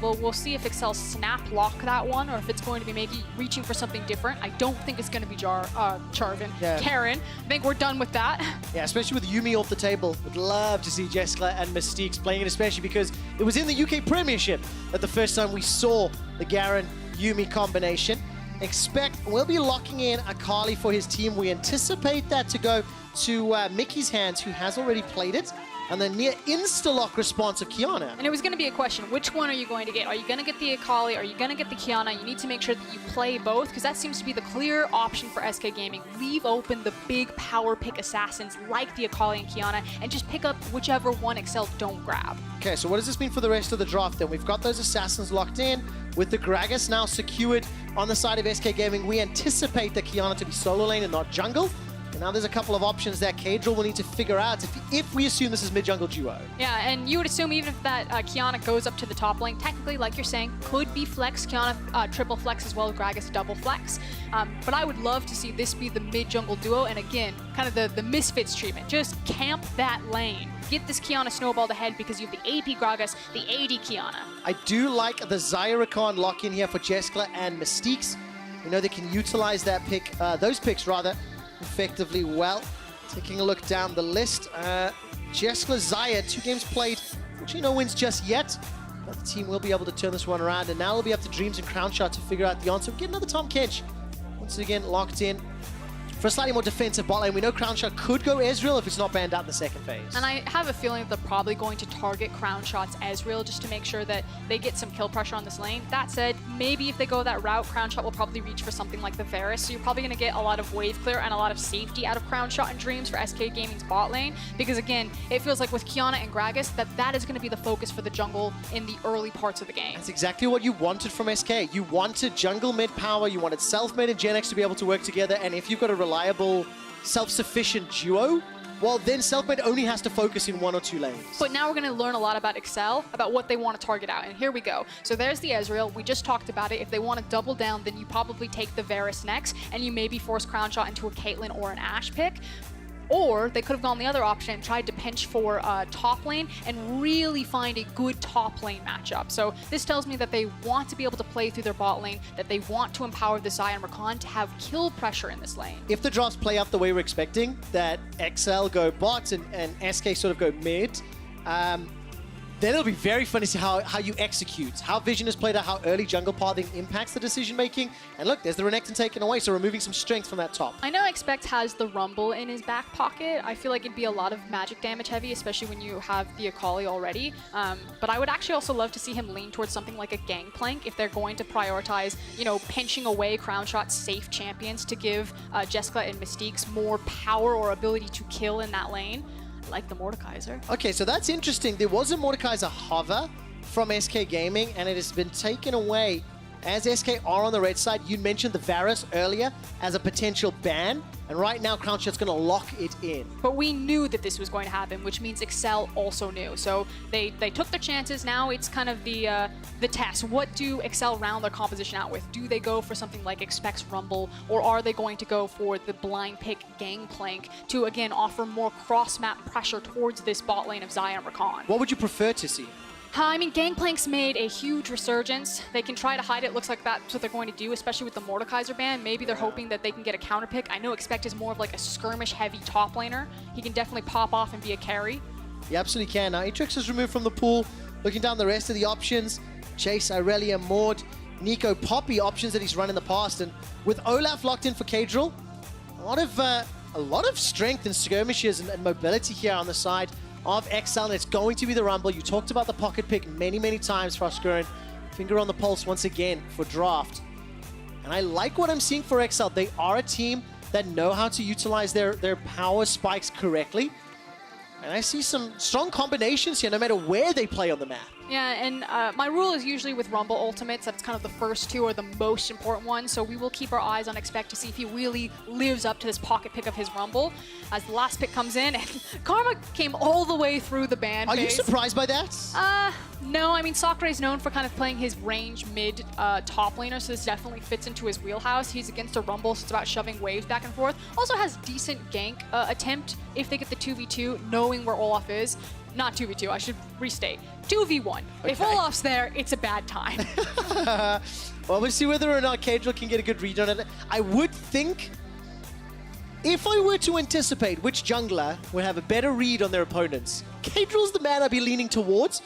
jungle. We'll see if XL snap lock that one, or if it's going to be maybe reaching for something different. I don't think it's going to be Charvin. Yeah. Karen, I think we're done with that. Yeah, especially with Yuumi off the table. Would love to see Jeskla and Mystiques playing it, especially because it was in the UK Premiership that the first time we saw the Garen-Yuumi combination. We'll be locking in Akali for his team. We anticipate that to go to Mickey's hands, who has already played it. And the near insta-lock response of Qiayana. And it was going to be a question, which one are you going to get? Are you going to get the Akali? Are you going to get the Qiayana? You need to make sure that you play both, because that seems to be the clear option for SK Gaming. Leave open the big power pick assassins like the Akali and Qiayana, and just pick up whichever one XL don't grab. Okay, so what does this mean for the rest of the draft then? We've got those assassins locked in, with the Gragas now secured on the side of SK Gaming. We anticipate the Qiayana to be solo lane and not jungle. And now there's a couple of options that Caedrel will need to figure out if we assume this is mid-jungle duo. Yeah, and you would assume even if that Qiayana goes up to the top lane, technically, like you're saying, could be flex. Qiayana triple flex as well as Gragas double flex. But I would love to see this be the mid-jungle duo. And again, kind of the misfits treatment. Just camp that lane. Get this Qiayana snowballed ahead because you have the AP Gragas, the AD Qiayana. I do like the Xayah Rakan lock-in here for Jeskla and Mystiques. You know, they can utilize that pick, those picks rather, effectively well. Taking a look down the list, Jeskla, Xayah, 2 games played, which no wins just yet, but the team will be able to turn this one around, and now it'll be up to Dreams and Crownshot to figure out the answer. We get another Tahm Kench, once again locked in for a slightly more defensive bot lane. We know Crownshot could go Ezreal if it's not banned out in the second phase. And I have a feeling that they're probably going to target Crownshot's Ezreal just to make sure that they get some kill pressure on this lane. That said, maybe if they go that route, Crownshot will probably reach for something like the Varus. So you're probably going to get a lot of wave clear and a lot of safety out of Crownshot and Dreams for SK Gaming's bot lane. Because again, it feels like with Qiayana and Gragas, that is going to be the focus for the jungle in the early parts of the game. That's exactly what you wanted from SK. You wanted jungle mid power, you wanted Selfmade and Jenax to be able to work together, and if you've got a reliable, self-sufficient duo, well, then Selfmade only has to focus in 1 or 2 lanes. But now we're going to learn a lot about XL, about what they want to target out. And here we go. So there's the Ezreal. We just talked about it. If they want to double down, then you probably take the Varus next, and you maybe force Crownshot into a Caitlyn or an Ashe pick. Or they could have gone the other option and tried to pinch for top lane and really find a good top lane matchup. So this tells me that they want to be able to play through their bot lane, that they want to empower the Xayah and Rakan to have kill pressure in this lane. If the drafts play out the way we're expecting, that XL go bot and SK sort of go mid, then it'll be very fun to see how you execute, how Vision is played out, how early jungle pathing impacts the decision making. And look, there's the Renekton taken away, so removing some strength from that top. I know Expect has the Rumble in his back pocket. I feel like it'd be a lot of magic damage heavy, especially when you have the Akali already. But I would actually also love to see him lean towards something like a Gangplank if they're going to prioritize, you know, pinching away Crownshot's safe champions to give Jeskla and Mystiques more power or ability to kill in that lane. Like the Mordekaiser. Okay, so that's interesting. There was a Mordekaiser hover from SK Gaming, and it has been taken away as SK are on the red side. You mentioned the Varus earlier as a potential ban, and right now Crownshot's going to lock it in. But we knew that this was going to happen, which means XL also knew. So they took their chances. Now it's kind of the test. What do XL round their composition out with? Do they go for something like Expect's Rumble, or are they going to go for the blind pick Gangplank to, again, offer more cross-map pressure towards this bot lane of Xayah and Rakan? What would you prefer to see? I mean, Gangplank's made a huge resurgence. They can try to hide it. Looks like that's what they're going to do, especially with the Mordekaiser ban. Maybe they're hoping that they can get a counter pick. I know Expect is more of like a skirmish-heavy top laner. He can definitely pop off and be a carry. He absolutely can. Now, Atrix is removed from the pool. Looking down the rest of the options, Chase, Irelia, Maud, Nico, Poppy, options that he's run in the past. And with Olaf locked in for Caedrel, a lot of strength in skirmishes and mobility here on the side of XL, and it's going to be the Rumble. You talked about the pocket pick many, many times, Froskurinn. Finger on the pulse once again for draft. And I like what I'm seeing for XL. They are a team that know how to utilize their power spikes correctly. And I see some strong combinations here, no matter where they play on the map. Yeah, and my rule is usually with Rumble ultimates that it's kind of the first 2 are the most important ones, so we will keep our eyes on Expect to see if he really lives up to this pocket pick of his Rumble. As the last pick comes in, and Karma came all the way through the ban phase. Are you surprised by that? No, I mean, Sacre is known for kind of playing his range mid top laner, so this definitely fits into his wheelhouse. He's against a Rumble, so it's about shoving waves back and forth. Also has decent gank attempt if they get the 2v2, knowing where Olaf is. not 2v2, I should restate. 2v1. Okay. If Olaf's there, it's a bad time. Well, we'll see whether or not Caedrel can get a good read on it. I would think, if I were to anticipate which jungler would have a better read on their opponents, Caedrel's the man I'd be leaning towards.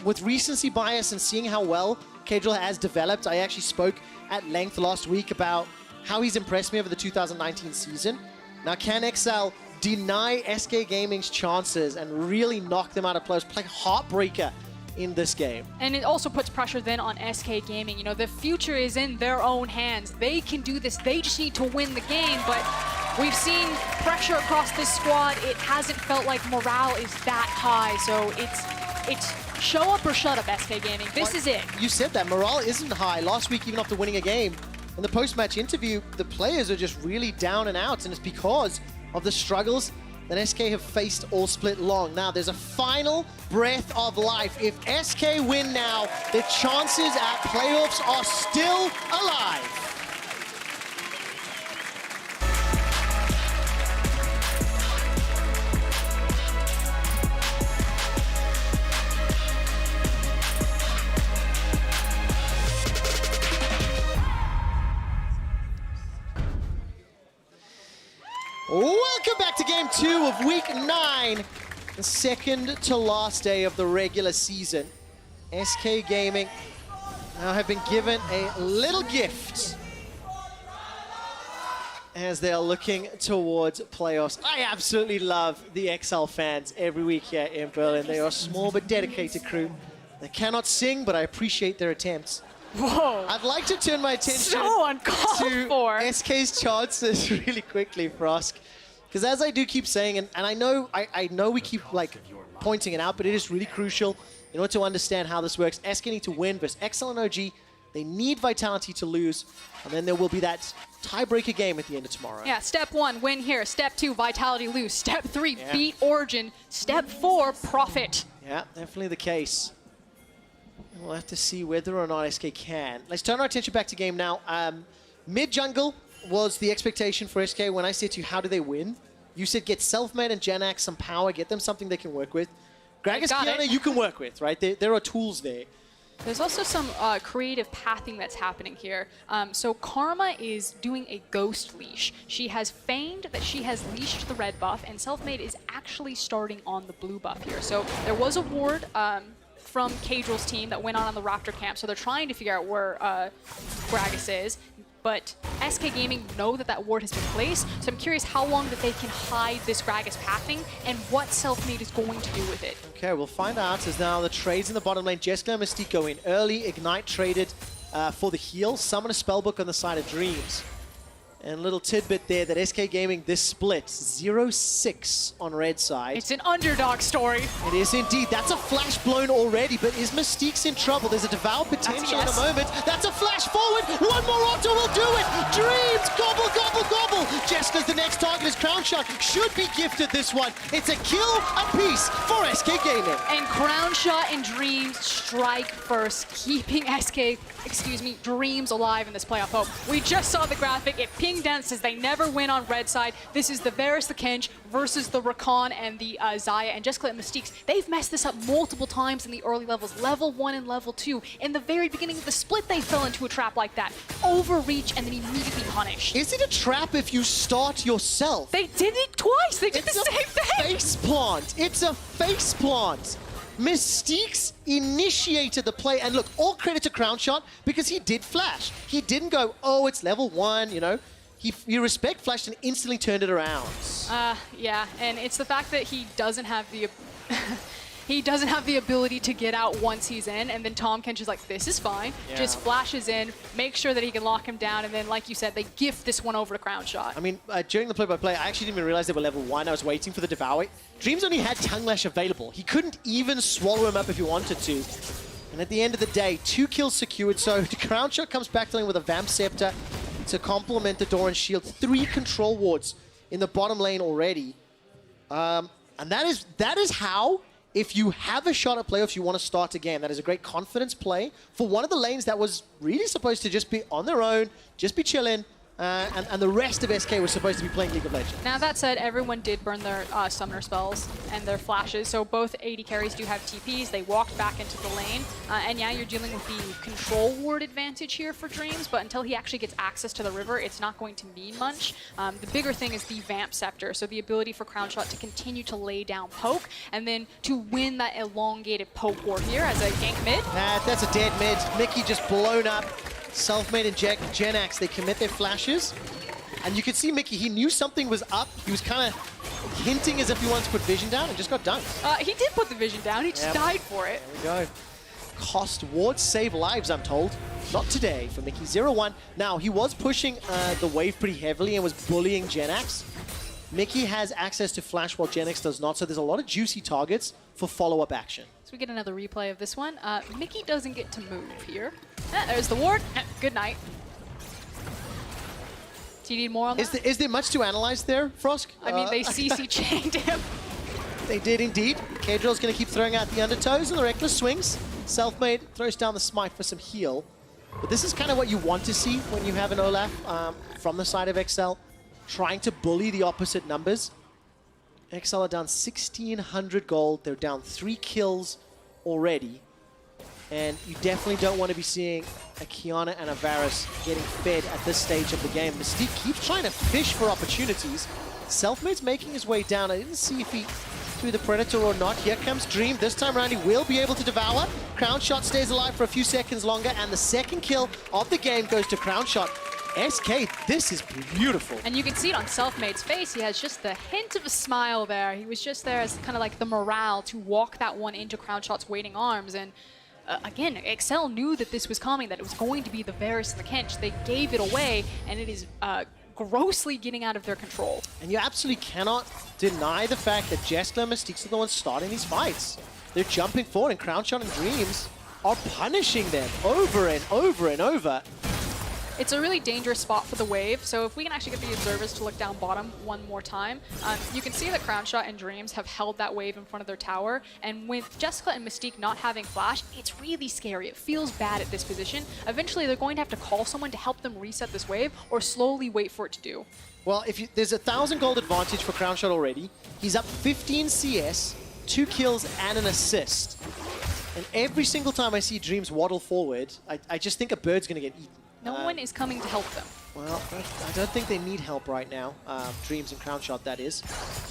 With recency bias and seeing how well Caedrel has developed, I actually spoke at length last week about how he's impressed me over the 2019 season. Now, can XL deny SK Gaming's chances and really knock them out of playoffs, play heartbreaker in this game? And it also puts pressure then on SK Gaming. You know, the future is in their own hands. They can do this. They just need to win the game. But we've seen pressure across this squad. It hasn't felt like morale is that high. So it's show up or shut up, SK Gaming. This is it. You said that. Morale isn't high. Last week, even after winning a game, in the post-match interview, the players are just really down and out. And it's because of the struggles that SK have faced all split long. Now, there's a final breath of life. If SK win now, their chances at playoffs are still alive. Welcome back to Game 2 of Week 9, the second to last day of the regular season. SK Gaming now have been given a little gift as they are looking towards playoffs. I absolutely love the XL fans every week here in Berlin. They are a small but dedicated crew. They cannot sing, but I appreciate their attempts. Whoa. I'd like to turn my attention So uncalled to for. SK's chances really quickly, Frosk. Because as I do keep saying, and I know we keep like pointing it out, but it is really crucial in order to understand how this works. SK need to win versus XL and OG. They need Vitality to lose, and then there will be that tiebreaker game at the end of tomorrow. Yeah, step 1, win here. Step 2, Vitality lose. Step 3, beat Origin. Step 4, profit. Yeah, definitely the case. We'll have to see whether or not SK can. Let's turn our attention back to game now. Mid-jungle was the expectation for SK. When I said to you, how do they win? You said get Selfmade and Jenax some power, get them something they can work with. Gragas, Qiayana, you can work with, right? There are tools there. There's also some creative pathing that's happening here. So Karma is doing a ghost leash. She has feigned that she has leashed the red buff, and Selfmade is actually starting on the blue buff here. So there was a ward from Caedrel's team that went on the Raptor camp, so they're trying to figure out where Gragas is. But SK Gaming know that that ward has been placed, so I'm curious how long that they can hide this Gragas pathing and what Selfmade is going to do with it. Okay, we'll find out as now the trades in the bottom lane. Jeskla and Mystique go in early. Ignite traded for the heal. Summon a spellbook on the side of Dreams. And a little tidbit there that SK Gaming, this split, 0-6 on red side. It's an underdog story. It is indeed. That's a flash blown already, but is Mystiques in trouble? There's a devour potential in a moment. That's a flash forward. One more auto will do it. Dreams, gobble, gobble, gobble. Jeskala's the next target is Crownshot. Should be gifted this one. It's a kill apiece for SK Gaming. And Crownshot and Dreams strike first, keeping Dreams alive in this playoff hope. We just saw the graphic. It pinged down, says they never win on red side. This is the Varus, the Kench versus the Rakan and the Xayah and Jeskla and Mystiques. They've messed this up multiple times in the early levels, level 1 and level 2. In the very beginning of the split, they fell into a trap like that. Overreach and then immediately punished. Is it a trap if you start yourself? They did it twice. They did the same thing. Face plant. It's a face plant. Mystiques initiated the play, and look, all credit to Crownshot because he did flash. He didn't go, oh, it's level 1, you know. He respect flashed and instantly turned it around. Yeah, and it's the fact that he doesn't have the he doesn't have the ability to get out once he's in, and then Tahm Kench is like, this is fine. Yeah. Just flashes in, make sure that he can lock him down, and then, like you said, they gift this one over to Crownshot. I mean, during the play-by-play, I actually didn't even realize they were level 1. I was waiting for the Devour. Dreams only had Tongue Lash available. He couldn't even swallow him up if he wanted to. And at the end of the day, 2 kills secured, so Crownshot comes back to lane with a Vamp Scepter to complement the Doran Shield. 3 control wards in the bottom lane already. And that is how, if you have a shot at playoffs, you want to start a game. That is a great confidence play for one of the lanes that was really supposed to just be on their own, just be chilling, and the rest of SK was supposed to be playing League of Legends. Now that said, everyone did burn their summoner spells and their flashes, so both AD carries do have TPs. They walked back into the lane, and yeah, you're dealing with the control ward advantage here for Dreams, but until he actually gets access to the river, it's not going to mean much. The bigger thing is the Vamp Scepter, so the ability for Crownshot to continue to lay down poke, and then to win that elongated poke war here as a gank mid. That's a dead mid. Mickey just blown up. Selfmade and Jenax, they commit their flashes. And you could see Mickey, he knew something was up. He was kind of hinting as if he wanted to put vision down and just got dunked. He did put the vision down, he just died for it. There we go. Cost wards save lives, I'm told. Not today for Mickey. 0-1. Now, he was pushing the wave pretty heavily and was bullying Jenax. Mickey has access to flash while Jenax does not, so there's a lot of juicy targets for follow-up action. So we get another replay of this one. Mickey doesn't get to move here. There's the ward. Good night. Do you need more on that? Is there much to analyze there, Frosk? I mean, they CC chained him. They did indeed. Caedrel's going to keep throwing out the undertows and the reckless swings. Selfmade throws down the smite for some heal. But this is kind of what you want to see when you have an Olaf from the side of XL, trying to bully the opposite numbers. XL are down 1,600 gold. They're down 3 kills already. And you definitely don't want to be seeing a Qiayana and a Varus getting fed at this stage of the game. Mystique keeps trying to fish for opportunities. Selfmade's making his way down. I didn't see if he threw the Predator or not. Here comes Dream. This time around, he will be able to devour. Crownshot stays alive for a few seconds longer, and the second kill of the game goes to Crownshot. SK, this is beautiful. And you can see it on Selfmade's face. He has just the hint of a smile there. He was just there as kind of like the morale to walk that one into Crownshot's waiting arms. And again, XL knew that this was coming, that it was going to be the Varus and the Kench. They gave it away, and it is grossly getting out of their control. And you absolutely cannot deny the fact that Jeskla and Mystiques are the ones starting these fights. They're jumping forward, and Crownshot and Dreams are punishing them over and over and over. It's a really dangerous spot for the wave, so if we can actually get the observers to look down bottom one more time, you can see that Crownshot and Dreams have held that wave in front of their tower, and with Jeskla and Mystique not having flash, it's really scary. It feels bad at this position. Eventually, they're going to have to call someone to help them reset this wave, or slowly wait for it to do. Well, there's a 1,000 gold advantage for Crownshot already. He's up 15 CS, 2 kills and an assist. And every single time I see Dreams waddle forward, I just think a bird's going to get eaten. No one is coming to help them. Well, I don't think they need help right now. Dreams and Crownshot, that is.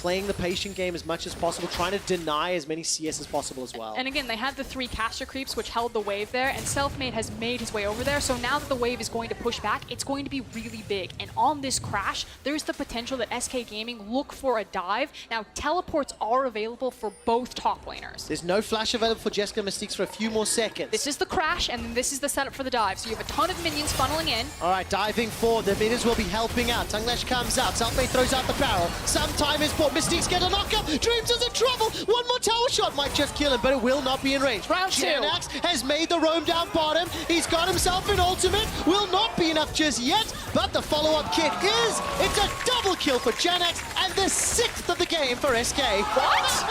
Playing the patient game as much as possible, trying to deny as many CS as possible as well. And again, they had the 3 caster creeps which held the wave there, and Selfmade has made his way over there, so now that the wave is going to push back, it's going to be really big. And on this crash, there's the potential that SK Gaming look for a dive. Now, teleports are available for both top laners. There's no flash available for Jeskla Mystiques for a few more seconds. This is the crash, and then this is the setup for the dive. So you have a ton of minions funneling in. All right, diving forward. The minions will be helping out. Tunglesh comes out. Selfmade throws out the barrel. Some time is bought. Mystiques get a knockup. Dreams is in trouble. One more tower shot might just kill him, but it will not be in range. Jenax has made the roam down bottom. He's got himself an ultimate. Will not be enough just yet, but the follow-up kit is. It's a double kill for Jenax and the 6th of the game for SK. What?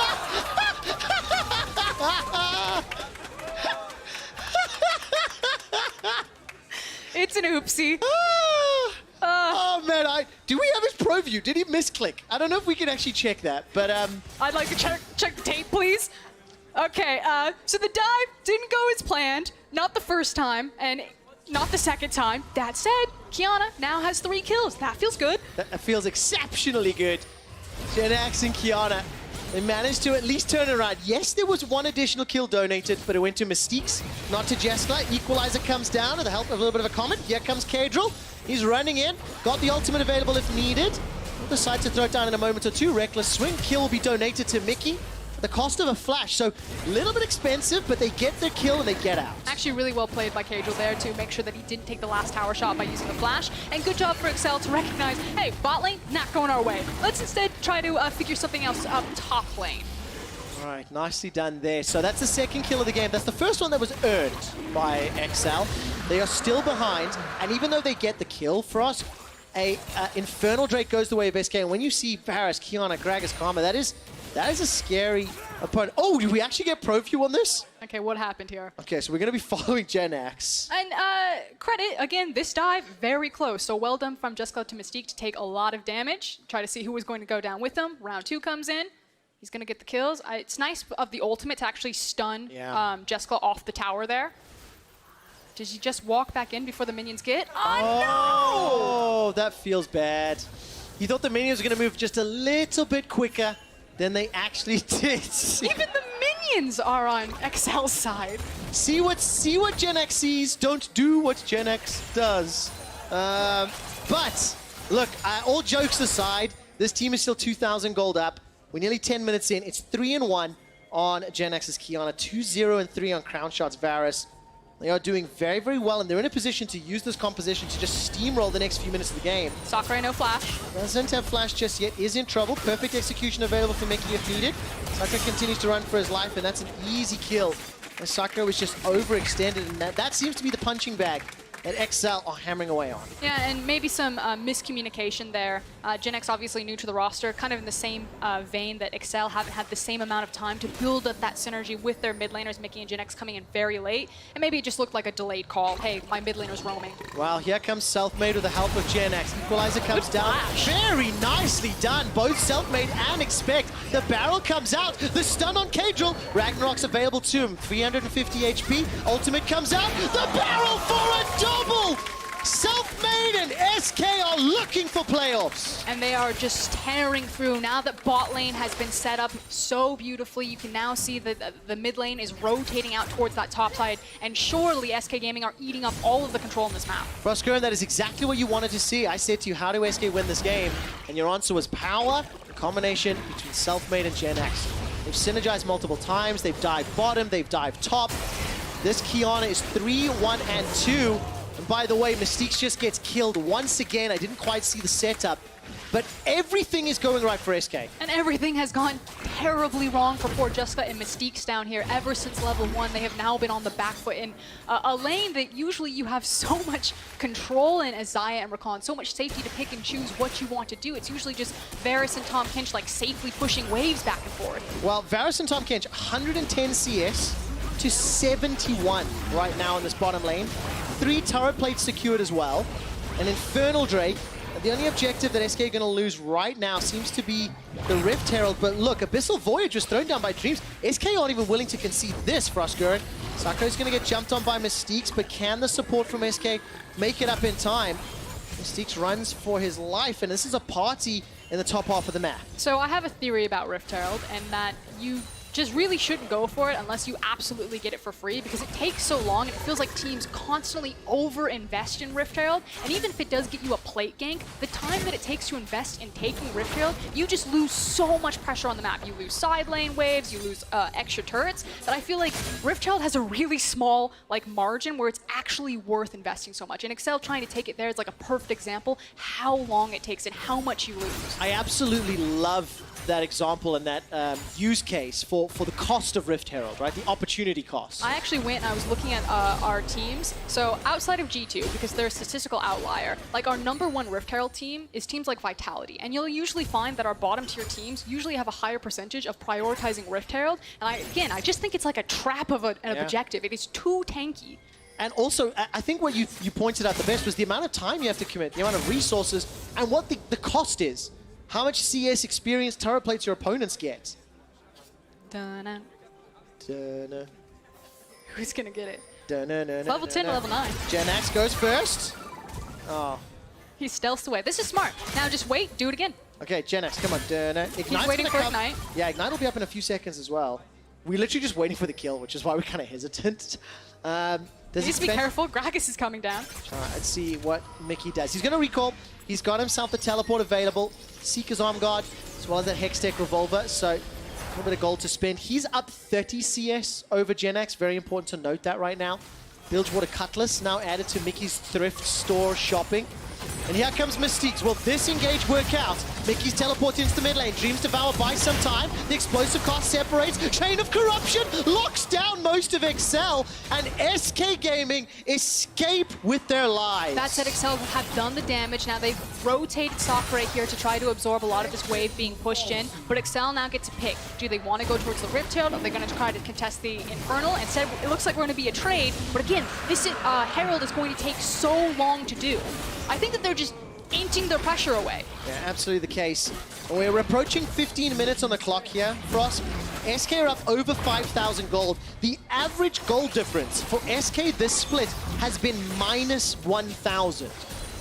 It's an oopsie. Oh man, do we have his pro view? Did he misclick? I don't know if we can actually check that, but I'd like to check the tape, please. Okay, so the dive didn't go as planned. Not the first time, and not the second time. That said, Qiayana now has 3 kills. That feels good. That feels exceptionally good. Jenax and Qiayana, they managed to at least turn it around. Yes, there was 1 additional kill donated, but it went to Mystiques, not to Jeskla. Equalizer comes down with the help of a little bit of a comment. Here comes Caedrel. He's running in. Got the ultimate available if needed. We'll decide to throw it down in a moment or two. Reckless swing. Kill will be donated to Mickey. The cost of a flash, so a little bit expensive, but they get their kill and they get out. Actually really well played by Caedrel there to make sure that he didn't take the last tower shot by using the flash. And good job for XL to recognize, hey, bot lane, not going our way. Let's instead try to figure something else up top lane. All right, nicely done there. So that's the second kill of the game. That's the first one that was earned by XL. They are still behind, and even though they get the kill for us, Infernal Drake goes the way of SK. And when you see Varus, Qiayana, Gragas, Karma, that is a scary opponent. Oh, did we actually get pro view on this? Okay, what happened here? Okay, so we're going to be following Jenax. And credit, again, this dive, very close. So well done from Jeskla to Mystique to take a lot of damage. Try to see who was going to go down with them. Round 2 comes in. He's going to get the kills. It's nice of the ultimate to actually stun Jeskla off the tower there. Did he just walk back in before the minions get? Oh, that feels bad. You thought the minions were going to move just a little bit quicker than they actually did. Even the minions are on XL's side. See what Jenax sees. Don't do what Jenax does. But look, all jokes aside, this team is still 2,000 gold up. We're nearly 10 minutes in. It's 3-1 on Jenax's Qiayana, 2-0-3 on Crownshot's Varus. They are doing very, very well, and they're in a position to use this composition to just steamroll the next few minutes of the game. Sacre, no flash. Doesn't have flash just yet, is in trouble. Perfect execution available for Mickey if needed. Sacre continues to run for his life, and that's an easy kill. And Sacre was just overextended, and that seems to be the punching bag that XL are hammering away on. Yeah, and maybe some miscommunication there. Jenax obviously new to the roster, kind of in the same vein that XL haven't had the same amount of time to build up that synergy with their mid laners, Mickey and Jenax coming in very late. And maybe it just looked like a delayed call. Hey, my mid laner's roaming. Well, here comes Selfmade with the help of Jenax. Equalizer comes down. Very nicely done. Both Selfmade and Expect. The barrel comes out. The stun on Caedrel. Ragnarok's available to him. 350 HP. Ultimate comes out. The barrel for a double! Selfmade and SK are looking for playoffs. And they are just tearing through. Now that bot lane has been set up so beautifully, you can now see that the mid lane is rotating out towards that top side. And surely SK Gaming are eating up all of the control in this map. Froskurinn, that is exactly what you wanted to see. I said to you, how do SK win this game? And your answer was power, the combination between Selfmade and Jenax. They've synergized multiple times. They've dived bottom, they've dived top. This Qiayana is 3-1-2. And by the way, Mystiques just gets killed once again. I didn't quite see the setup. But everything is going right for SK. And everything has gone terribly wrong for poor Jeskla and Mystiques down here. Ever since level 1, they have now been on the back foot in a lane that usually you have so much control in as Xayah and Rakan, so much safety to pick and choose what you want to do. It's usually just Varus and Tahm Kench like safely pushing waves back and forth. Well, Varus and Tahm Kench, 110 CS to 71 right now in this bottom lane. 3 turret plates secured as well. An Infernal Drake. The only objective that SK are going to lose right now seems to be the Rift Herald. But look, Abyssal Voyage was thrown down by Dreams. SK aren't even willing to concede this, Froskurinn. Sacre is going to get jumped on by Mystiques, but can the support from SK make it up in time? Mystiques runs for his life, and this is a party in the top half of the map. So I have a theory about Rift Herald, and that you just really shouldn't go for it unless you absolutely get it for free, because it takes so long and it feels like teams constantly over-invest in Rift Herald. And even if it does get you a plate gank, the time that it takes to invest in taking Rift Herald, you just lose so much pressure on the map. You lose side lane waves, you lose extra turrets, that I feel like Rift Herald has a really small margin where it's actually worth investing so much. And XL trying to take it there is like a perfect example how long it takes and how much you lose. I absolutely love that example and that use case for the cost of Rift Herald, right? The opportunity cost. I actually went and I was looking at our teams. So outside of G2, because they're a statistical outlier, like our #1 Rift Herald team is teams like Vitality. And you'll usually find that our bottom tier teams usually have a higher percentage of prioritizing Rift Herald. And I just think it's like a trap of an objective. It is too tanky. And also, I think what you pointed out the best was the amount of time you have to commit, the amount of resources, and what the cost is. How much CS experience turret plates your opponents get? Dun-na. Dun-na. Who's gonna get it? Dun-na-na-na-na-na. Level 10 to level 9. Jenax goes first. Oh. He stealths away. This is smart. Now just wait, do it again. Okay, Jenax, come on. Ignite's He's waiting for Ignite. Yeah, Ignite will be up in a few seconds as well. We're literally just waiting for the kill, which is why we're kind of hesitant. Just be careful. Gragas is coming down. Let's see what Mickey does. He's going to recall. He's got himself the teleport available. Seeker's Arm Guard, as well as that Hextech Revolver. So a little bit of gold to spend. He's up 30 CS over Jenax. Very important to note that right now. Bilgewater Cutlass now added to Mickey's thrift store shopping. And here comes Mystiques. Will this engage work out? Mickey's teleported into the mid lane. Dreams Devour buys some time. The explosive cast separates. Chain of Corruption locks down most of XL. And SK Gaming escape with their lives. That said, XL have done the damage. Now they've rotated Sacre here to try to absorb a lot of this wave being pushed in. But XL now get to pick. Do they want to go towards the Rift Herald? Or are they going to try to contest the Infernal? Instead, it looks like we're going to be a trade. But again, this Herald is going to take so long to do. I think that they're just inching their pressure away. Yeah, absolutely the case. And we're approaching 15 minutes on the clock here, Frost. SK are up over 5,000 gold. The average gold difference for SK this split has been minus 1,000.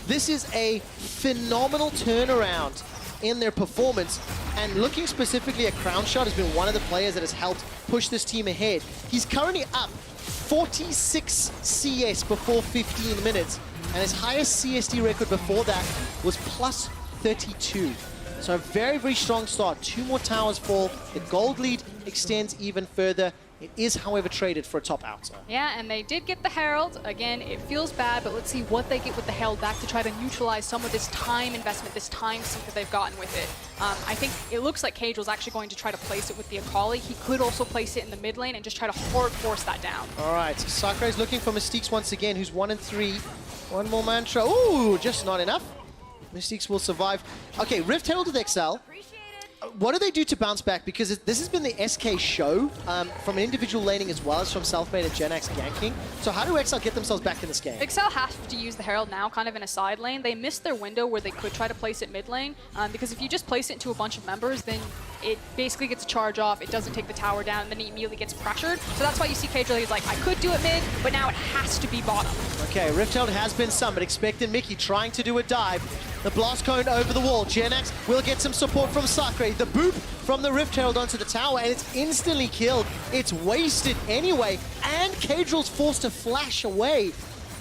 This is a phenomenal turnaround in their performance. And looking specifically at Crownshot has been one of the players that has helped push this team ahead. He's currently up 46 CS before 15 minutes. And his highest CSD record before that was plus 32. So a very, very strong start. 2 more towers fall. The gold lead extends even further. It is, however, traded for a top outer. Yeah, and they did get the Herald. Again, it feels bad, but let's see what they get with the Herald back to try to neutralize some of this time investment, this time sink that they've gotten with it. I think it looks like Caedrel's actually going to try to place it with the Akali. He could also place it in the mid lane and just try to hard force that down. All right, Sacre is looking for Mystiques once again, who's 1-3. One more mantra. Ooh, just not enough. Mystiques will survive. Okay, Rift Herald with XL. What do they do to bounce back? Because this has been the SK show from an individual laning as well as from Selfmade and Jenax ganking. So how do XL get themselves back in this game? XL have to use the Herald now kind of in a side lane. They missed their window where they could try to place it mid lane because if you just place it into a bunch of members, then it basically gets a charge off. It doesn't take the tower down, and then he immediately gets pressured. So that's why you see Caedrel, he's like, I could do it mid, but now it has to be bottom. Okay, Rift Herald has been summoned. Expecting Mickey trying to do a dive. The blast cone over the wall. Jenax will get some support from Sacre. The boop from the Rift Herald onto the tower, and it's instantly killed. It's wasted anyway, and Caedrel's forced to flash away.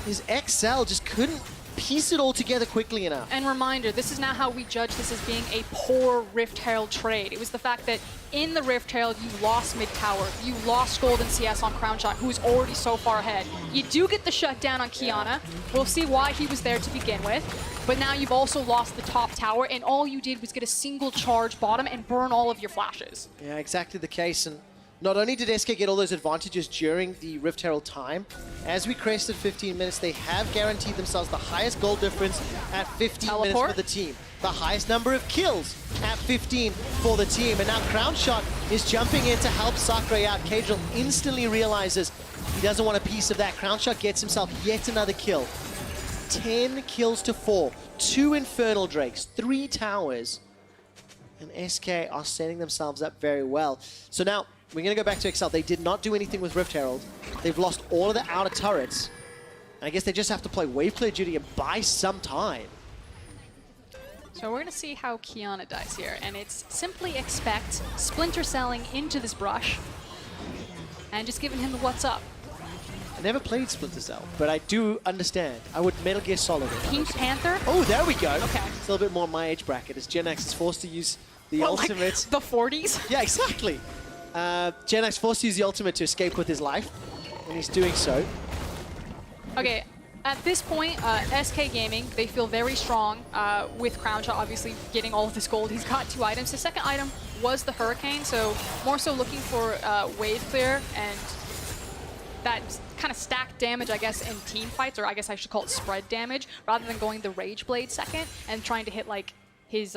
His XL just couldn't piece it all together quickly enough. And reminder, this is now how we judge this as being a poor Rift Herald trade. It was the fact that in the Rift Herald, you lost mid tower, you lost gold and CS on Crownshot, who is already so far ahead. You do get the shutdown on Qiayana. We'll see why he was there to begin with. But now you've also lost the top tower, and all you did was get a single charge bottom and burn all of your flashes. Yeah, exactly the case. And not only did SK get all those advantages during the Rift Herald time, as we crested 15 minutes, they have guaranteed themselves the highest goal difference at 15 minutes for the team. The highest number of kills at 15 for the team. And now Crownshot is jumping in to help Sacre out. Caedrel instantly realizes he doesn't want a piece of that. Crownshot gets himself yet another kill. 10 kills to 4. 2 Infernal Drakes, 3 towers. And SK are setting themselves up very well. So now, we're going to go back to XL. They did not do anything with Rift Herald. They've lost all of the outer turrets. And I guess they just have to play wave clear duty and buy some time. So we're going to see how Qiayana dies here. And it's simply expect Splinter Celling into this brush and just giving him the what's up. I never played Splinter Cell, but I do understand. I would Metal Gear Solid it. Pink Panther? Oh, there we go. Okay. It's a little bit more my age bracket as Jenax is forced to use the ultimate. Like the 40s? Yeah, exactly. Jenax forced to use the ultimate to escape with his life, and he's doing so. Okay, at this point, SK Gaming, they feel very strong with Crownshot obviously getting all of this gold. He's got 2 items. The second item was the Hurricane, so more so looking for wave clear and that kind of stacked damage, I guess, in team fights, or I guess I should call it spread damage, rather than going the Rage Blade second and trying to hit like his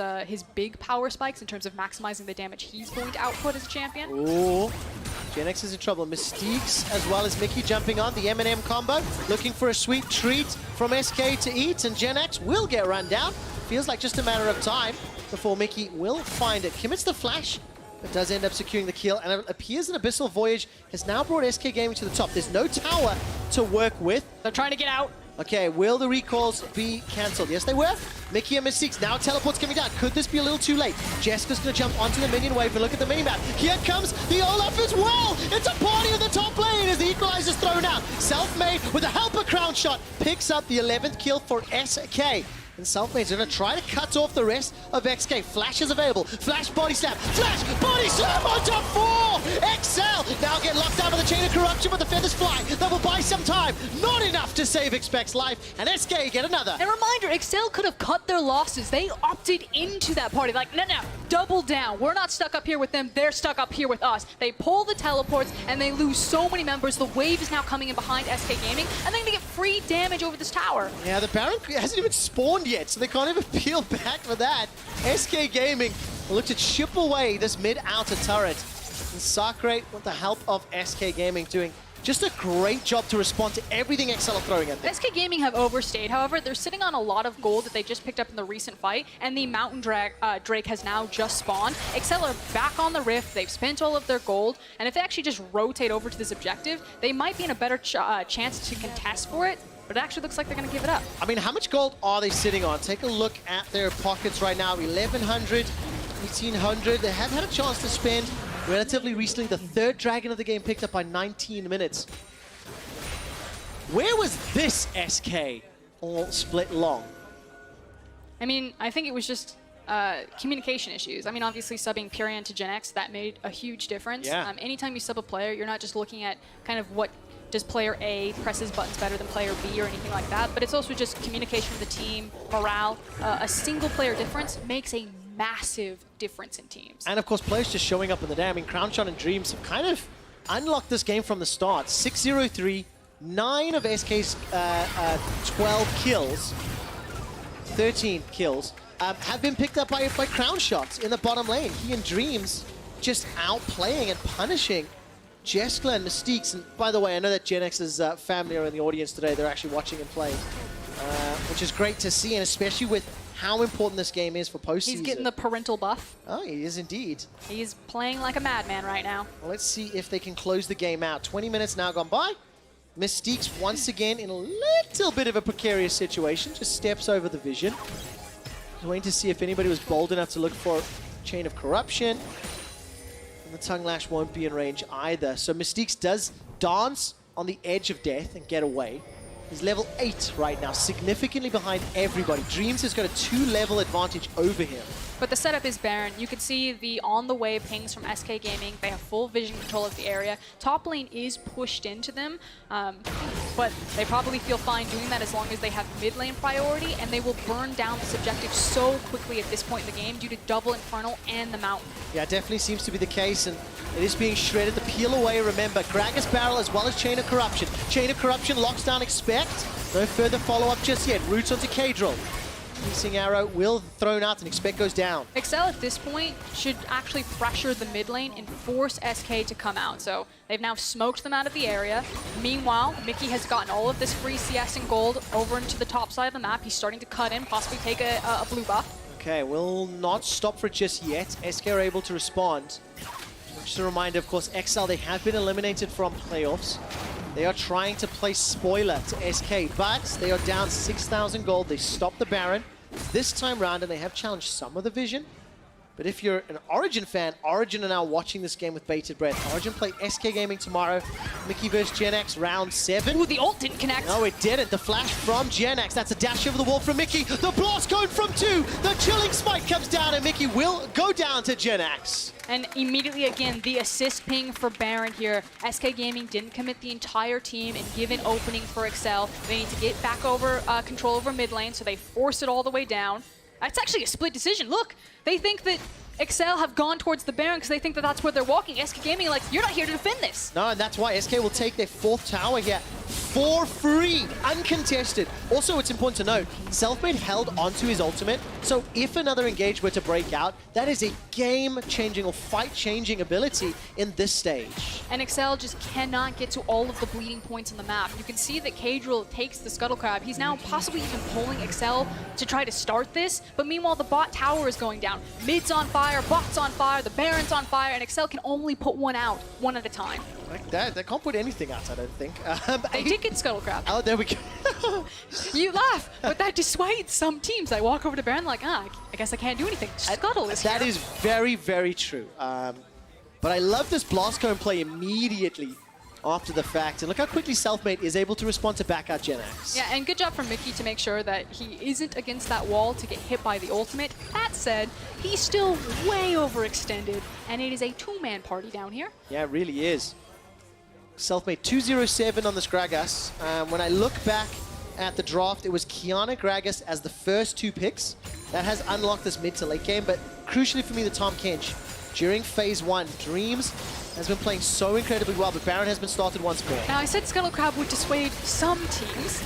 big power spikes in terms of maximizing the damage he's going to output as a champion. Ooh, Jenax is in trouble. Mystiques as well as Mickey jumping on the M&M combo, looking for a sweet treat from SK to eat, and Jenax will get run down. Feels like just a matter of time before Mickey will find it. Commits the flash, but does end up securing the kill, and it appears an Abyssal Voyage has now brought SK Gaming to the top. There's no tower to work with. They're trying to get out. Okay, will the recalls be cancelled? Yes, they were. Mickey and Mystiques, now teleports coming down. Could this be a little too late? Jeskla's going to jump onto the minion wave, and look at the minimap. Here comes the Olaf as well. It's a party in the top lane as the equalizer's thrown out. Selfmade, with the help of Crownshot, picks up the 11th kill for SK. And Selfmade's going to try to cut off the rest of XK. Flash is available. Flash body slam. Flash body slam on top 4. XL now get locked out by the chain of corruption, but the feathers fly. That will buy some time. Not enough to save Expect's life. And SK get another. And reminder, XL could have cut their losses. They opted into that party. Like, no, double down. We're not stuck up here with them. They're stuck up here with us. They pull the teleports and they lose so many members. The wave is now coming in behind SK Gaming, and they're going to get free damage over this tower. Yeah, the Baron hasn't even spawned yet, so they can't even peel back for that. SK Gaming will look to chip away this mid-outer turret. And Sacre, with the help of SK Gaming, doing just a great job to respond to everything XL are throwing at them. SK Gaming have overstayed, however. They're sitting on a lot of gold that they just picked up in the recent fight, and the Mountain Drake has now just spawned. XL are back on the Rift. They've spent all of their gold, and if they actually just rotate over to this objective, they might be in a better chance to contest for it. But it actually looks like they're going to give it up. I mean, how much gold are they sitting on? Take a look at their pockets right now. 1,100, 1,800. They have had a chance to spend relatively recently. The third dragon of the game picked up by 19 minutes. Where was this SK all split long? I mean, I think it was just communication issues. I mean, obviously subbing Qiayana to Jenax, that made a huge difference. Yeah. Anytime you sub a player, you're not just looking at kind of what does player A presses buttons better than player B or anything like that, but it's also just communication of the team, morale. A single player difference makes a massive difference in teams. And of course, players just showing up in the day. I mean, Crownshot and Dreams have kind of unlocked this game from the start. 6-0-3, 9 of SK's 12 kills, 13 kills, have been picked up by Crownshot in the bottom lane. He and Dreams just outplaying and punishing Jeskla and Mystiques. And by the way, I know that Jenax's family are in the audience today. They're actually watching and playing, which is great to see, and especially with how important this game is for postseason. He's getting the parental buff. Oh, he is indeed. He's playing like a madman right now. Well, let's see if they can close the game out. 20 minutes now gone by. Mystiques once again in a little bit of a precarious situation. Just steps over the vision. Waiting to see if anybody was bold enough to look for Chain of Corruption. The Tongue Lash won't be in range either. So Mystiques does dance on the edge of death and get away. He's level 8 right now, significantly behind everybody. Dreams has got a 2-level advantage over him. But the setup is Baron. You can see the on-the-way pings from SK Gaming. They have full vision control of the area. Top lane is pushed into them, but they probably feel fine doing that as long as they have mid lane priority, and they will burn down this objective so quickly at this point in the game due to double Infernal and the Mountain. Yeah, definitely seems to be the case, and it is being shredded. The peel away, remember, Gragas barrel as well as Chain of Corruption. Chain of Corruption locks down Expect. No further follow-up just yet. Roots onto Caedrel. Piecing arrow will thrown out and Expect goes down. XL at this point should actually pressure the mid lane and force SK to come out. So they've now smoked them out of the area. Meanwhile, Mickey has gotten all of this free CS and gold over into the top side of the map. He's starting to cut in, possibly take a blue buff. Okay, will not stop for it just yet. SK are able to respond. Just a reminder, of course, XL, they have been eliminated from playoffs. They are trying to play spoiler to SK, but they are down 6,000 gold. They stopped the Baron this time round, and they have challenged some of the vision. But if you're an Origin fan, Origin are now watching this game with bated breath. Origin play SK Gaming tomorrow. Mickey versus Jenax, round 7. Ooh, the ult didn't connect. No, it didn't. The flash from Jenax. That's a dash over the wall from Mickey. The blast code from 2. The chilling smite comes down, and Mickey will go down to Jenax. And immediately, again, the assist ping for Baron here. SK Gaming didn't commit the entire team and give an opening for XL. They need to get back over control over mid lane, so they force it all the way down. That's actually a split decision. Look, they think that XL have gone towards the Baron because they think that that's where they're walking. SK Gaming are like, you're not here to defend this. No, and that's why SK will take their 4th tower here for free, uncontested. Also, it's important to note, Selfmade held onto his ultimate, so if another engage were to break out, that is a game-changing or fight-changing ability in this stage. And XL just cannot get to all of the bleeding points on the map. You can see that Caedrel takes the Scuttle Crab. He's now possibly even pulling XL to try to start this, but meanwhile the bot tower is going down. Mid's on fire, bot's on fire, the Baron's on fire, and XL can only put one out, one at a time. Like that, they can't put anything out, I don't think. They did get Scuttle Crab. Oh, there we go. You laugh, but that dissuades some teams. I walk over to Baron like, I guess I can't do anything. Scuttle is That here. is very, very true. But I love this Blast Cone play immediately after the fact. And look how quickly Selfmade is able to respond to back out Jenax. Yeah, and good job from Mickey to make sure that he isn't against that wall to get hit by the ultimate. That said, he's still way overextended, and it is a two-man party down here. Yeah, it really is. Selfmade 207 on this Gragas. When I look back at the draft, it was Qiayana, Gragas as the first 2 picks. That has unlocked this mid to late game, but crucially for me, the Tahm Kench during phase 1. Dreams has been playing so incredibly well, but Baron has been started once more. Now, I said Scuttle Crab would dissuade some teams.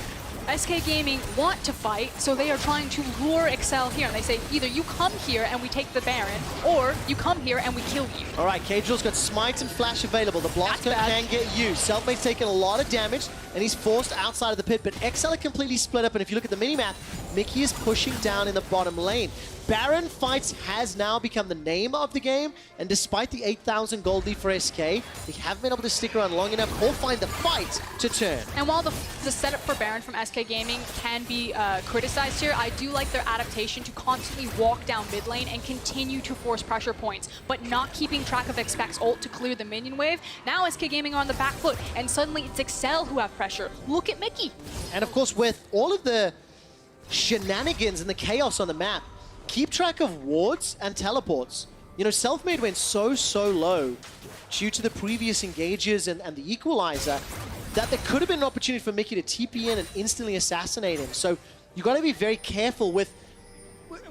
SK Gaming want to fight, so they are trying to lure XL here. And they say, either you come here and we take the Baron, or you come here and we kill you. All right, Caedrel's got Smite and Flash available. The blast can get used. Selfmade's taking a lot of damage, and he's forced outside of the pit, but XL are completely split up, and if you look at the minimap, Mickey is pushing down in the bottom lane. Baron fights has now become the name of the game, and despite the 8,000 gold lead for SK, they haven't been able to stick around long enough or find the fight to turn. And while the setup for Baron from SK Gaming can be criticized here, I do like their adaptation to constantly walk down mid lane and continue to force pressure points, but not keeping track of Expect's ult to clear the minion wave. Now SK Gaming are on the back foot, and suddenly it's XL who have pressure. Look at Mickey. And of course, with all of the shenanigans and the chaos on the map, keep track of wards and teleports. You know, Selfmade went so low due to the previous engages and the equalizer that there could have been an opportunity for Mickey to TP in and instantly assassinate him. So you got to be very careful with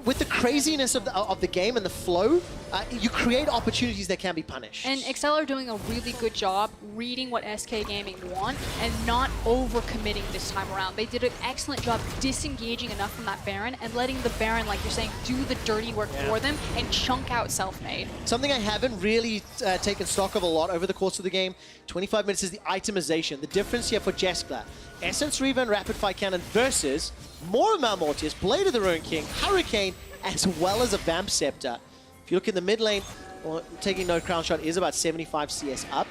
the craziness of the game and the flow. You create opportunities that can be punished. And XL are doing a really good job reading what SK Gaming want and not overcommitting this time around. They did an excellent job disengaging enough from that Baron and letting the Baron, like you're saying, do the dirty work for them and chunk out Selfmade. Something I haven't really taken stock of a lot over the course of the game, 25 minutes, is the itemization. The difference here for Jeskla, Essence Reaver and Rapid Fire Cannon versus more Mortius, Blade of the Ruined King, Hurricane, as well as a Vamp Scepter. If you look in the mid lane, well, taking note, Crownshot is about 75 CS up.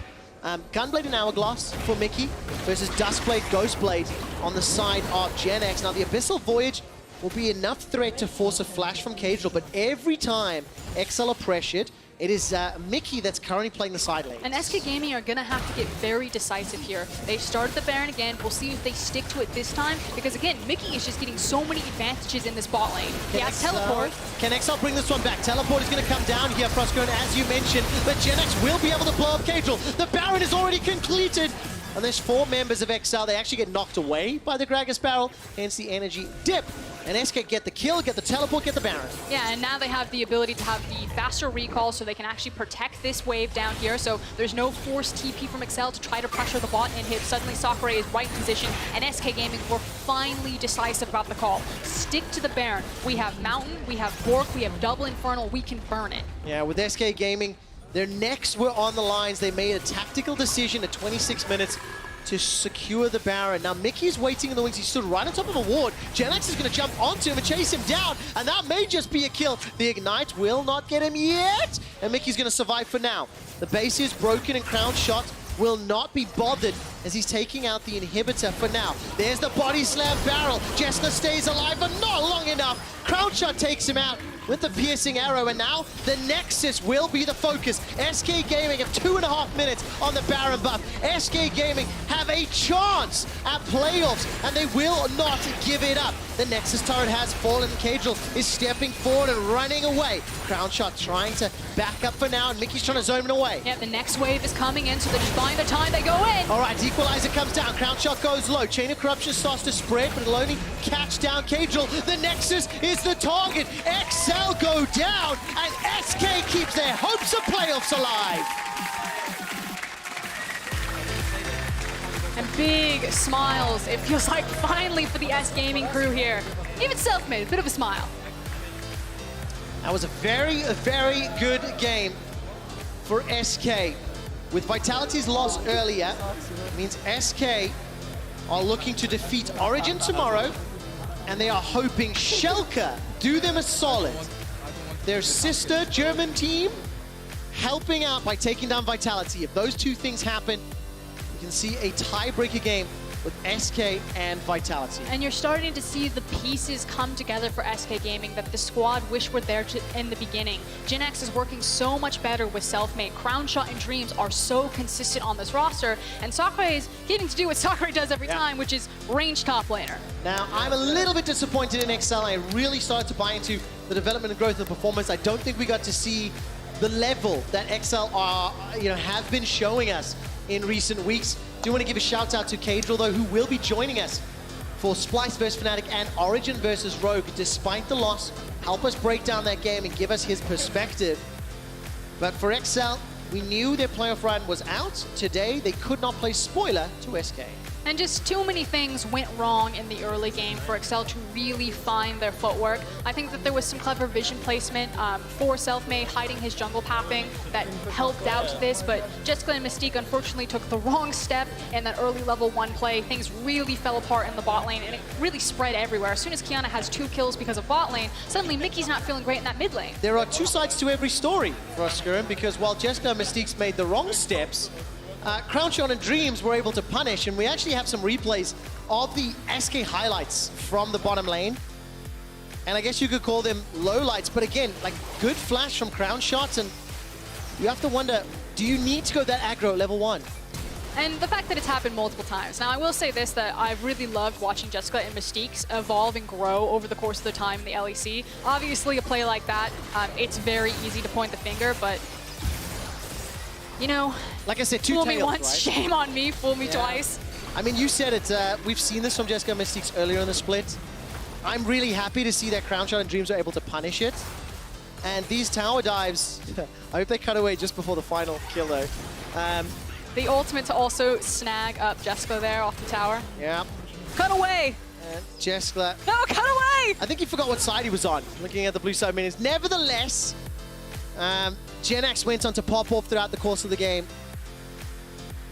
Gunblade and Hourglass for Mickey versus Duskblade, Ghostblade on the side of Jenax. Now, the Abyssal Voyage will be enough threat to force a flash from Caedrel, but every time XL are pressured, it is Mickey that's currently playing the side lane. And SK Gaming are going to have to get very decisive here. They started the Baron again. We'll see if they stick to it this time. Because again, Mickey is just getting so many advantages in this bot lane. He has Teleport. Can XL bring this one back? Teleport is going to come down here, Froskurinn, as you mentioned. But Jenax will be able to blow up Caedrel. The Baron is already completed. And there's 4 members of XL. They actually get knocked away by the Gragas barrel, hence the energy dip. And SK get the kill, get the teleport, get the Baron. Yeah, and now they have the ability to have the faster recall so they can actually protect this wave down here. So there's no forced TP from XL to try to pressure the bot and hit. Suddenly Sacre is right in position, and SK Gaming were finally decisive about the call. Stick to the Baron. We have Mountain, we have Bork, we have Double Infernal, we can burn it. Yeah, with SK Gaming, their necks were on the lines. They made a tactical decision at 26 minutes to secure the Baron. Now Mickey's waiting in the wings. He stood right on top of a ward. Jenax is going to jump onto him and chase him down, and that may just be a kill. The Ignite will not get him yet, and Mickey's going to survive for now. The base is broken, and Crownshot will not be bothered as he's taking out the inhibitor for now. There's the body slam barrel. Jeskla stays alive, but not long enough. Crownshot takes him out with the piercing arrow, and now the Nexus will be the focus. SK Gaming have 2.5 minutes on the Baron buff. SK Gaming have a chance at playoffs, and they will not give it up. The Nexus turret has fallen. Caedrel is stepping forward and running away. Crownshot trying to back up for now, and Mickey's trying to zone him away. Yeah, the next wave is coming in, so they're just buying the time. They go in. All right, Equalizer comes down. Crownshot goes low. Chain of Corruption starts to spread, but it'll only catch down Caedrel. The Nexus is the target. XL go down, and SK keeps their hopes of playoffs alive. And big smiles, it feels like finally for the S Gaming crew here. Even Selfmade, a bit of a smile. That was a very good game for SK. With Vitality's loss earlier, it means SK are looking to defeat Origin tomorrow, and they are hoping Schalke do them a solid. Their sister German team helping out by taking down Vitality. If those two things happen, you can see a tiebreaker game with SK and Vitality. And you're starting to see the pieces come together for SK Gaming that the squad wish were there in the beginning. Jenax is working so much better with Selfmade. Crownshot and Dreams are so consistent on this roster, and Sacre is getting to do what Sacre does every time, which is range top laner. Now, I'm a little bit disappointed in XL. I really started to buy into the development and growth of the performance. I don't think we got to see the level that XL are, have been showing us in recent weeks. Do want to give a shout out to Caedrel though, who will be joining us for Splice vs Fnatic and Origin vs Rogue. Despite the loss, help us break down that game and give us his perspective. But for XL, we knew their playoff run was out. Today, they could not play spoiler to SK. And just too many things went wrong in the early game for XL to really find their footwork. I think that there was some clever vision placement for Selfmade, hiding his jungle pathing that helped out this, but Jeskla and Mystique unfortunately took the wrong step in that early level 1 play. Things really fell apart in the bot lane, and it really spread everywhere. As soon as Qiayana has 2 kills because of bot lane, suddenly Mickey's not feeling great in that mid lane. There are 2 sides to every story for Froskurinn, because while Jeskla and Mystiques made the wrong steps, Crownshot and Dreams were able to punish, and we actually have some replays of the SK highlights from the bottom lane. And I guess you could call them lowlights, but again, like good flash from Crownshot, and you have to wonder, do you need to go that aggro at level 1? And the fact that it's happened multiple times. Now, I will say this, that I've really loved watching Jeskla and Mystiques evolve and grow over the course of their time in the LEC. Obviously, a play like that, it's very easy to point the finger, but like I said, 2 fool tails, me once, right? shame on me, fool me twice. I mean, you said it, we've seen this from Jeskla and Mystiques earlier in the split. I'm really happy to see that Crownshot and Dreams are able to punish it. And these tower dives, I hope they cut away just before the final kill though. The ultimate to also snag up Jeskla there off the tower. Yeah. Cut away! And Jeskla, No, cut away! I think he forgot what side he was on, looking at the blue side minions. Nevertheless, Jenax went on to pop off throughout the course of the game.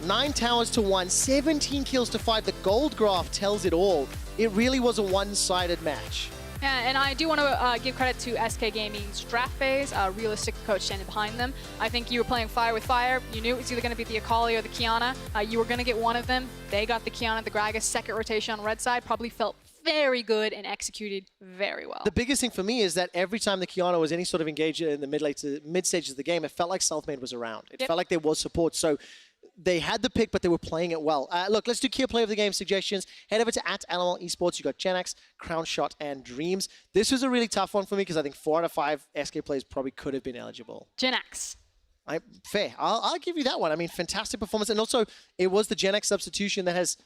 9 towers to 1, 17 kills to 5. The gold graph tells it all. It really was a one-sided match. Yeah, and I do want to give credit to SK Gaming's draft phase, realistic coach standing behind them. I think you were playing fire with fire. You knew it was either going to be the Akali or the Qiayana. You were going to get one of them. They got the Qiayana, the Gragas, second rotation on the red side. Probably felt very good and executed very well. The biggest thing for me is that every time the Qiayana was any sort of engager in the mid stages of the game, it felt like Selfmade was around. It felt like there was support. So they had the pick, but they were playing it well. Look, let's do key play of the game suggestions. Head over to @LML eSports. You got Jenax, Crownshot, and Dreams. This was a really tough one for me because I think 4 out of 5 SK players probably could have been eligible. Jenax. Fair. I'll give you that one. I mean, fantastic performance. And also, it was the Jenax substitution that has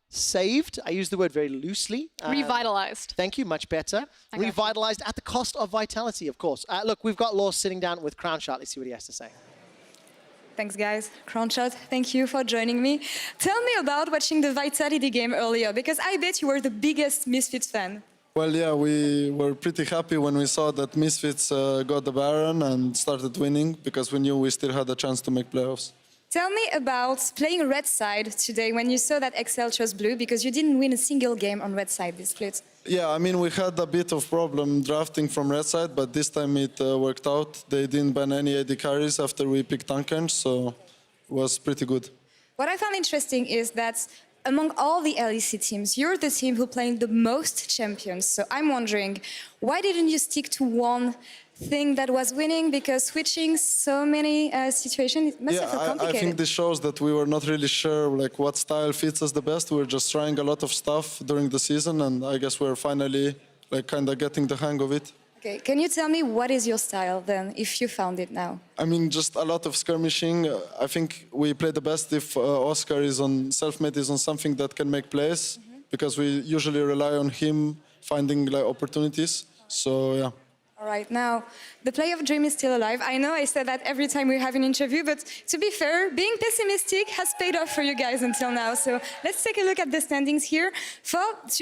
saved. I use the word very loosely. Revitalized. Thank you. Much better. Yep, Revitalized at the cost of vitality, of course. Look, we've got Law sitting down with Crownshot. Let's see what he has to say. Thanks, guys. Crownshot, thank you for joining me. Tell me about watching the Vitality game earlier, because I bet you were the biggest Misfits fan. Well, yeah, we were pretty happy when we saw that Misfits got the Baron and started winning, because we knew we still had a chance to make playoffs. Tell me about playing red side today when you saw that XL chose blue, because you didn't win a single game on red side this split. Yeah, I mean, we had a bit of problem drafting from red side, but this time it worked out. They didn't ban any AD carries after we picked Tahm Kench, so it was pretty good. What I found interesting is that among all the LEC teams, you're the team who playing the most champions. So I'm wondering, why didn't you stick to one thing that was winning? Because switching so many situations, it must have felt complicated. I think this shows that we were not really sure like what style fits us the best. We were just trying a lot of stuff during the season, and I guess we're finally like kind of getting the hang of it. Okay, can you tell me what is your style then, if you found it now? I mean, just a lot of skirmishing. I think we play the best if Oscar is on Selfmade is on something that can make plays, because we usually rely on him finding like opportunities. So yeah. All right, now, the play of Dream is still alive. I know I said that every time we have an interview, but to be fair, being pessimistic has paid off for you guys until now. So let's take a look at the standings here.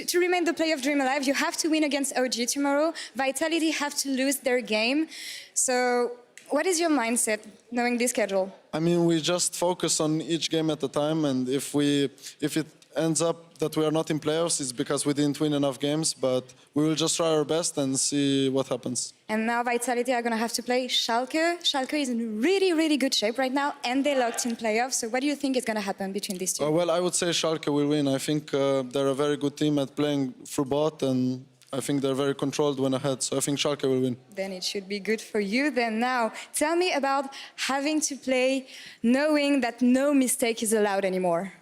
To remain the play of Dream alive, you have to win against OG tomorrow. Vitality have to lose their game. So what is your mindset knowing this schedule? I mean, we just focus on each game at a time, and if it ends up that we are not in playoffs, it's because we didn't win enough games, but we will just try our best and see what happens. And now Vitality are going to have to play Schalke. Schalke is in really, really good shape right now, and they locked in playoffs. So what do you think is going to happen between these two? Well, I would say Schalke will win. I think they're a very good team at playing through bot, and I think they're very controlled when ahead. So I think Schalke will win. Then it should be good for you. Then now, tell me about having to play knowing that no mistake is allowed anymore.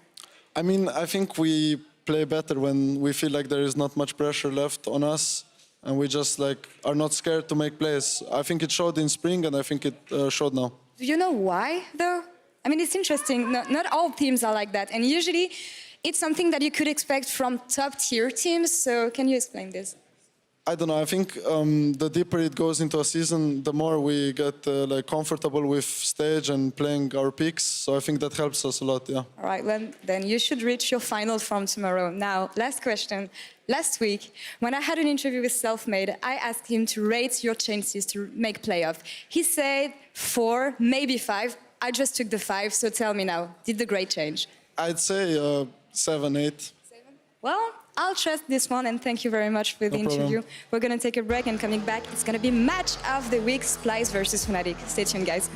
I mean, I think we play better when we feel like there is not much pressure left on us, and we just like are not scared to make plays. I think it showed in spring, and I think it showed now. Do you know why, though? I mean, it's interesting. Not all teams are like that, and usually it's something that you could expect from top-tier teams. So can you explain this? I don't know. I think the deeper it goes into a season, the more we get like comfortable with stage and playing our picks. So I think that helps us a lot. Yeah. All right, well, then you should reach your final from tomorrow. Now, last question. Last week, when I had an interview with Selfmade, I asked him to rate your chances to make playoff. He said 4, maybe 5. I just took the 5, so tell me now, did the grade change? I'd say 7, 8. Well, I'll trust this one, and thank you very much for the interview. We're going to take a break, and coming back, it's going to be match of the week, Splice versus Fnatic. Stay tuned, guys.